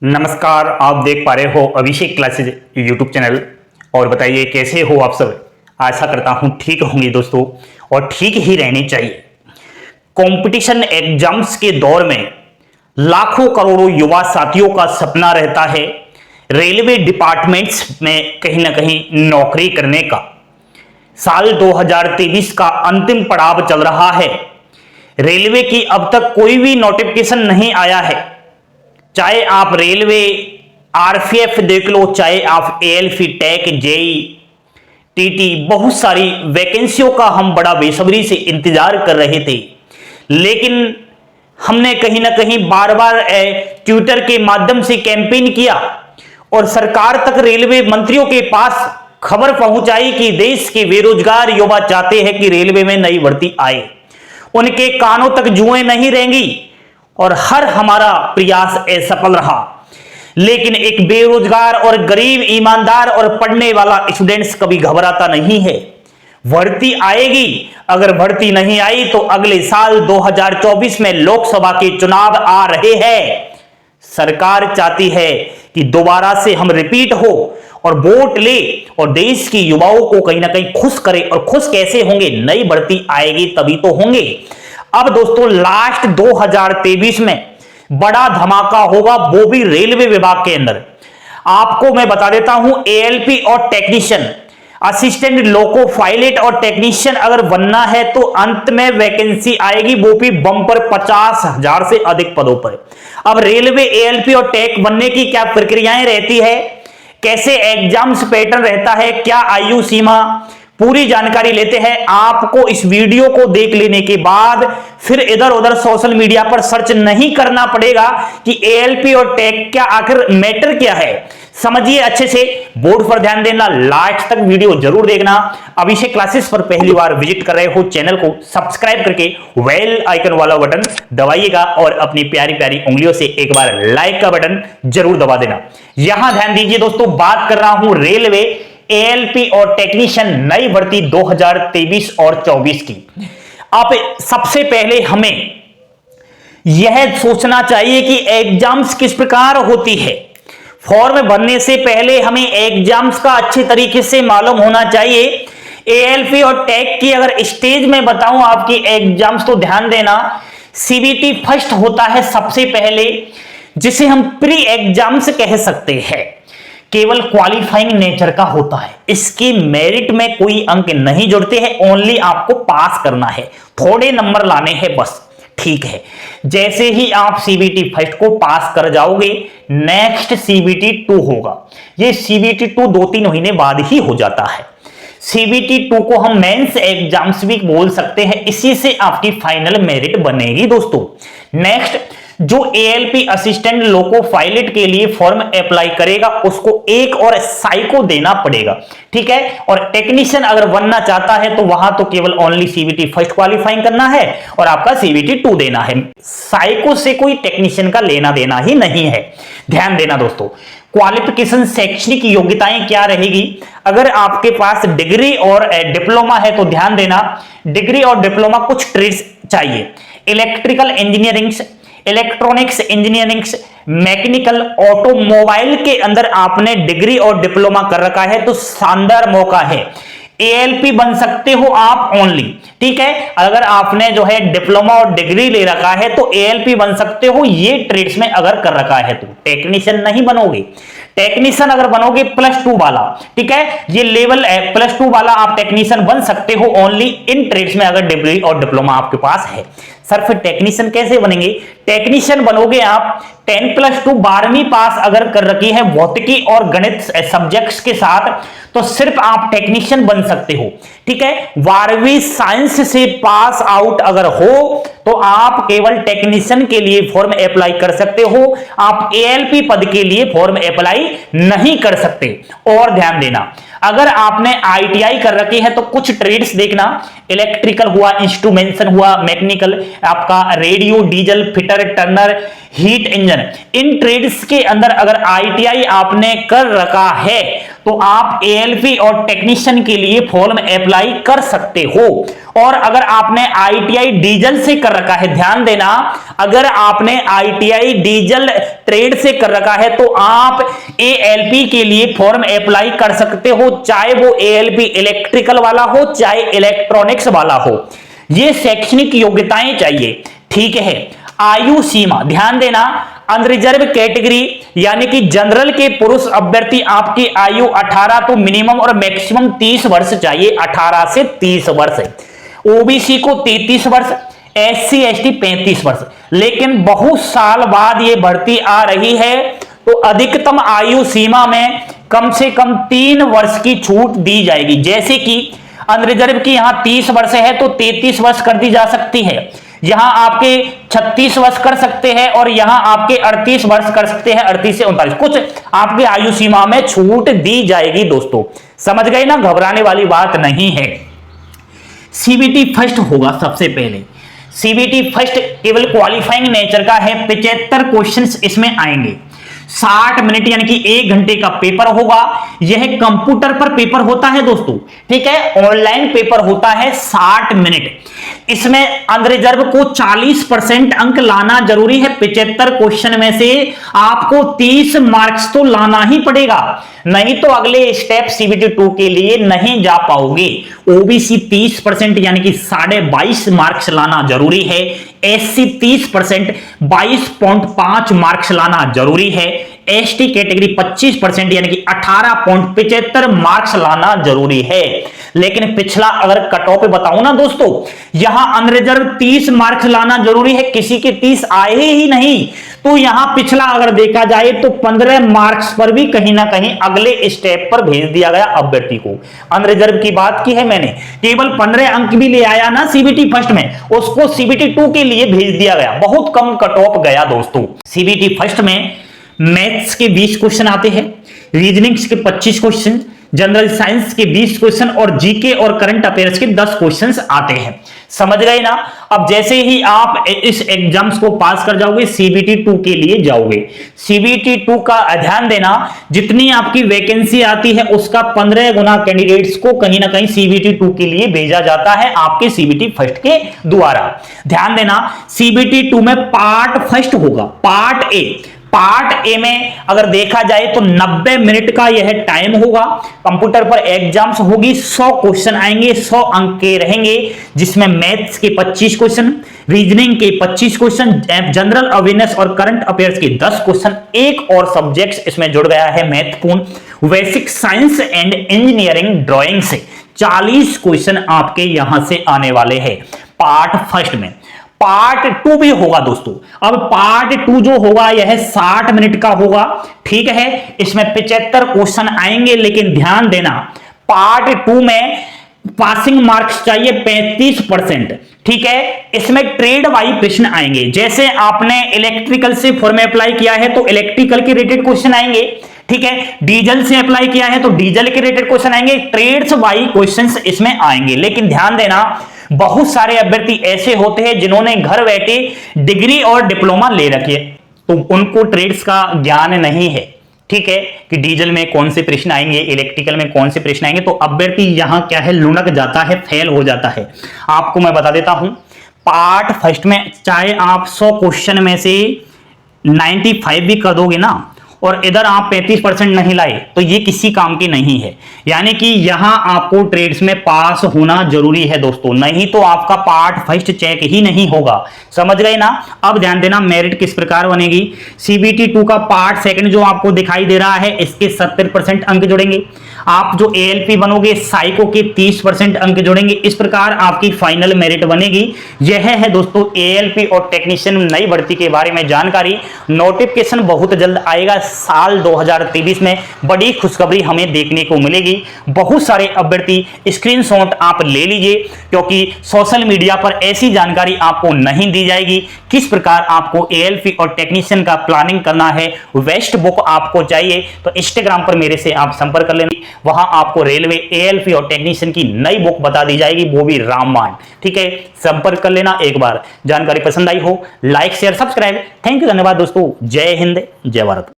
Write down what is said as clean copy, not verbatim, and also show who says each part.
Speaker 1: नमस्कार, आप देख पा रहे हो अभिषेक क्लासेज यूट्यूब चैनल। और बताइए कैसे हो आप सब। आशा करता हूं ठीक होंगे दोस्तों, और ठीक ही रहनी चाहिए। कंपटीशन एग्जाम्स के दौर में लाखों करोड़ों युवा साथियों का सपना रहता है रेलवे डिपार्टमेंट्स में कहीं ना कहीं नौकरी करने का। साल 2023 का अंतिम पड़ाव चल रहा है। रेलवे की अब तक कोई भी नोटिफिकेशन नहीं आया है। चाहे आप रेलवे आरपीएफ देख लो, चाहे आप एएलपी टेक जेई टीटी, बहुत सारी वैकेंसियों का हम बड़ा बेसब्री से इंतजार कर रहे थे। लेकिन हमने कहीं ना कहीं बार बार ट्विटर के माध्यम से कैंपेन किया और सरकार तक, रेलवे मंत्रियों के पास खबर पहुंचाई कि देश के बेरोजगार युवा चाहते हैं कि रेलवे में नई भर्ती आए। उनके कानों तक जुएं नहीं रहेंगी और हर हमारा प्रयास असफल रहा। लेकिन एक बेरोजगार और गरीब, ईमानदार और पढ़ने वाला स्टूडेंट्स कभी घबराता नहीं है। भर्ती आएगी। अगर भर्ती नहीं आई तो अगले साल 2024 में लोकसभा के चुनाव आ रहे हैं। सरकार चाहती है कि दोबारा से हम रिपीट हो और वोट ले और देश के युवाओं को कहीं ना कहीं खुश करे। और खुश कैसे होंगे? नई भर्ती आएगी तभी तो होंगे। अब दोस्तों लास्ट 2023 में बड़ा धमाका होगा, वो भी रेलवे विभाग के अंदर। आपको मैं बता देता हूं, एएलपी और टेक्नीशियन, असिस्टेंट लोको पायलट और टेक्नीशियन अगर बनना है तो अंत में वैकेंसी आएगी, वो भी बम्पर 50,000 से अधिक पदों पर। अब रेलवे एएलपी और टेक बनने की क्या प्रक्रियाएं रहती है, कैसे एग्जाम्स पैटर्न रहता है, क्या आयु सीमा, पूरी जानकारी लेते हैं। आपको इस वीडियो को देख लेने के बाद फिर इधर उधर सोशल मीडिया पर सर्च नहीं करना पड़ेगा कि एएलपी और टेक क्या आखिर मैटर क्या है। समझिए अच्छे से, बोर्ड पर ध्यान देना, लास्ट तक वीडियो जरूर देखना। अभिषेक क्लासेस पर पहली बार विजिट कर रहे हो, चैनल को सब्सक्राइब करके बेल आइकन वाला बटन दबाइएगा और अपनी प्यारी प्यारी उंगलियों से एक बार लाइक का बटन जरूर दबा देना। यहां ध्यान दीजिए दोस्तों, बात कर रहा हूं रेलवे एएलपी और टेक्नीशियन नई भर्ती 2023 और 24 की। अब सबसे पहले हमें यह सोचना चाहिए कि एग्जाम्स किस प्रकार होती है। फॉर्म भरने से पहले हमें एग्जाम्स का अच्छे तरीके से मालूम होना चाहिए। एएलपी और टेक की अगर स्टेज में बताऊं आपकी एग्जाम्स, तो ध्यान देना, सीबीटी फर्स्ट होता है सबसे पहले, जिसे हम प्री एग्जाम्स कह सकते हैं। केवल क्वालिफाइंग नेचर का होता है। इसकी मेरिट में कोई अंक नहीं जुड़ते हैं, ओनली आपको पास करना है, थोड़े नंबर लाने हैं बस। ठीक है, जैसे ही आप सीबीटी फर्स्ट को पास कर जाओगे, नेक्स्ट सीबीटी 2 होगा। ये सीबीटी 2 2-3 महीने बाद ही हो जाता है। सीबीटी 2 को हम मेंस एग्जाम्स भी बोल सकते हैं। इसी से आपकी फाइनल मेरिट बनेगी दोस्तों। नेक्स्ट, जो एएलपी असिस्टेंट लोको पायलट के लिए फॉर्म अप्लाई करेगा, उसको एक और साइको देना पड़ेगा। ठीक है, और टेक्नीशियन अगर बनना चाहता है तो वहां तो केवल ओनली सीबीटी फर्स्ट क्वालिफाइंग करना है और आपका सीबीटी 2 देना है। साइको से कोई टेक्नीशियन का लेना देना ही नहीं है। ध्यान देना दोस्तों, क्वालिफिकेशन, शैक्षणिक योग्यताएं क्या रहेगी। अगर आपके पास डिग्री और डिप्लोमा है तो ध्यान देना, डिग्री और डिप्लोमा कुछ ट्रेड्स चाहिए। Electrical engineering, electronics engineering, mechanical, automobile के अंदर आपने डिग्री और डिप्लोमा कर रखा है तो शानदार मौका है। एएलपी बन सकते हो आप ओनली। ठीक है, अगर आपने जो है डिप्लोमा और डिग्री ले रखा है तो एएलपी बन सकते हो, ये ट्रेड्स में अगर कर रखा है तो। टेक्नीशियन नहीं बनोगे। टेक्नीशियन अगर बनोगे +2 वाला, ठीक है, ये लेवल है +2 वाला, आप टेक्नीशियन बन सकते हो ओनली इन ट्रेड्स में अगर डिग्री और डिप्लोमा आपके पास है। सर फिर टेक्नीशियन कैसे बनेंगे? टेक्नीशियन बनोगे आप 10+2 12वीं पास अगर कर रखी है भौतिकी और गणित सब्जेक्ट्स के साथ, तो सिर्फ आप टेक्नीशियन बन सकते हो। ठीक है, 12वीं साइंस से पास आउट अगर हो तो आप केवल टेक्नीशियन के लिए फॉर्म अप्लाई कर सकते हो। आप एएलपी पद के लिए फॉर्म अप्लाई नहीं कर सकते। और ध्यान देना, अगर आपने आईटीआई कर रखी है तो कुछ ट्रेड्स देखना, इलेक्ट्रिकल हुआ, इंस्ट्रूमेंटेशन हुआ, मैकेनिकल, आपका radio, diesel, fitter, turner, heat engine, इन ट्रेड्स के अंदर अगर आईटीआई आपने कर रखा है तो आप एएलपी और टेक्नीशियन के लिए फॉर्म अप्लाई कर सकते हो। और अगर आपने आईटीआई डीजल से कर रखा है, ध्यान देना, अगर आपने आईटीआई डीजल ट्रेड से कर रखा है तो आप एएलपी के लिए फॉर्म अप्लाई कर सकते हो, चाहे वो एएलपी इलेक्ट्रिकल वाला हो चाहे इलेक्ट्रॉनिक्स वाला हो। ये शैक्षणिक योग्यताएं चाहिए, ठीक है। आयु सीमा ध्यान देना, अनरिजर्व कैटेगरी यानी कि जनरल के पुरुष अभ्यर्थी आपकी आयु 18 तो मिनिमम और मैक्सिमम 30 वर्ष चाहिए, 18 से 30 वर्ष। ओबीसी को 33 वर्ष, एससी एसटी 35 वर्ष। लेकिन बहुत साल बाद ये भर्ती आ रही है तो अधिकतम आयु सीमा में कम से कम 3 वर्ष की छूट दी जाएगी। जैसे कि अनरिजर्व की यहां 30 वर्ष है तो 33 वर्ष कर दी जा सकती है, यहां आपके 36 वर्ष कर सकते हैं और यहां आपके 38 वर्ष कर सकते हैं, 38 से 39 कुछ आपकी आयु सीमा में छूट दी जाएगी। दोस्तों समझ गए ना, घबराने वाली बात नहीं है। सीबीटी फर्स्ट होगा सबसे पहले। सीबीटी फर्स्ट केवल क्वालिफाइंग नेचर का है, 75 क्वेश्चंस इसमें आएंगे, 60 मिनट यानी कि 1 घंटे का पेपर होगा। यह कंप्यूटर पर पेपर होता है दोस्तों, ठीक है, ऑनलाइन पेपर होता है 60 मिनट। इसमें अनरिजर्व को 40% अंक लाना जरूरी है। 75 क्वेश्चन में से आपको 30 मार्क्स तो लाना ही पड़ेगा, नहीं तो अगले स्टेप सीबीटी 2 के लिए नहीं जा पाओगे। ओबीसी 30% यानी कि 22.5 मार्क्स लाना जरूरी है। एससी 30% 22.5 मार्क्स लाना जरूरी है। एसटी कैटेगरी 25% यानी कि 18.75 मार्क्स लाना जरूरी है। लेकिन पिछला अगर कट ऑफ बताऊं ना दोस्तों, यहां अनरिजर्व 30 मार्क्स लाना जरूरी है, किसी के 30 आए ही नहीं, तो यहां पिछला अगर देखा जाए तो 15 मार्क्स पर भी कहीं ना कहीं अगले स्टेप पर भेज दिया गया अभ्यर्थी को। अनरिजर्व की बात की है मैंने, केवल 15 अंक भी ले आया ना सीबीटी फर्स्ट में, उसको सीबीटी 2 के लिए भेज दिया गया, बहुत कम कट ऑफ गया दोस्तों। सीबीटी फर्स्ट में मैथ्स के 20 क्वेश्चन आते हैं, रीजनिंग्स के 25 क्वेश्चन, जनरल साइंस के 20 क्वेश्चन और जीके और करंट अफेयर्स के 10 क्वेश्चंस आते हैं। समझ गए ना। अब जैसे ही आप इस एग्जाम्स को पास कर जाओगे सीबीटी 2 के लिए जाओगे। सीबीटी 2 का ध्यान देना, जितनी आपकी वैकेंसी आती है उसका 15 गुना कैंडिडेट्स को कहीं ना कहीं सीबीटी 2 के लिए भेजा जाता है आपके सीबीटी फर्स्ट के द्वारा। ध्यान देना, सीबीटी 2 में पार्ट फर्स्ट होगा, पार्ट ए। पार्ट ए में अगर देखा जाए तो 90 मिनट का यह टाइम होगा, कंप्यूटर पर एग्जाम्स होगी, 100 क्वेश्चन आएंगे, 100 अंक के रहेंगे, जिसमें मैथ्स के 25 क्वेश्चन, रीजनिंग के 25 क्वेश्चन, जनरल अवेयरनेस और करंट अफेयर्स के 10 क्वेश्चन, एक और सब्जेक्ट इसमें जुड़ गया है महत्वपूर्ण, basic science and engineering drawing से 40 क्वेश्चन आपके यहां से आने वाले हैं पार्ट फर्स्ट में। पार्ट 2 भी होगा दोस्तों। अब पार्ट 2 जो होगा यह 60 मिनट का होगा, ठीक है, इसमें 75 क्वेश्चन आएंगे। लेकिन ध्यान देना, पार्ट 2 में पासिंग मार्क्स चाहिए 35%, ठीक है। इसमें ट्रेड वाइज प्रश्न आएंगे, जैसे आपने इलेक्ट्रिकल से फॉर्म अप्लाई किया है तो इलेक्ट्रिकल के रिलेटेड क्वेश्चन आएंगे, ठीक है। डीजल से अप्लाई किया है तो डीजल के रिलेटेड क्वेश्चन आएंगे, ट्रेड्स वाइज क्वेश्चंस इसमें आएंगे। लेकिन ध्यान देना, बहुत सारे अभ्यर्थी ऐसे होते हैं जिन्होंने घर बैठे डिग्री और डिप्लोमा ले रखी है, तो उनको ट्रेड्स का ज्ञान नहीं है, ठीक है, कि डीजल में कौन से प्रश्न आएंगे, इलेक्ट्रिकल में कौन से प्रश्न आएंगे, तो अभ्यर्थी यहां क्या है, लुढ़क जाता है, फेल हो जाता है। आपको मैं बता देता हूं, पार्ट फर्स्ट में चाहे आप 100 क्वेश्चन में से 95 भी कर दोगे ना, और इधर आप 35% नहीं लाए तो ये किसी काम की नहीं है। यानी कि यहां आपको ट्रेड्स में पास होना जरूरी है दोस्तों, नहीं तो आपका पार्ट फर्स्ट चेक ही नहीं होगा। समझ गए ना। अब ध्यान देना, मेरिट किस प्रकार बनेगी। सीबीटी 2 का पार्ट सेकंड जो आपको दिखाई दे रहा है, इसके 70% अंक जुड़ेंगे। आप जो एएलपी बनोगे साइको के 30% अंक जुड़ेंगे। इस प्रकार आपकी फाइनल मेरिट बनेगी। यह है दोस्तों एएलपी और टेक्नीशियन नई भर्ती के बारे में जानकारी। नोटिफिकेशन बहुत जल्द आएगा, साल 2023 में बड़ी खुशखबरी हमें देखने को मिलेगी। बहुत सारे अभ्यर्थी स्क्रीनशॉट आप ले लीजिए, क्योंकि सोशल मीडिया पर ऐसी जानकारी आपको नहीं दी जाएगी। किस प्रकार आपको एएलपी और टेक्नीशियन का प्लानिंग करना है, वेस्ट बुक आपको चाहिए तो इंस्टाग्राम पर मेरे से आप संपर्क कर लेना। वहां आपको रेलवे एएलपी और टेक्नीशियन की नई बुक बता दी जाएगी, वो भी रामबाण। ठीक है, संपर्क कर लेना। एक बार जानकारी पसंद आई हो like share subscribe. Thank you, धन्यवाद दोस्तों। जय हिंद, जय भारत।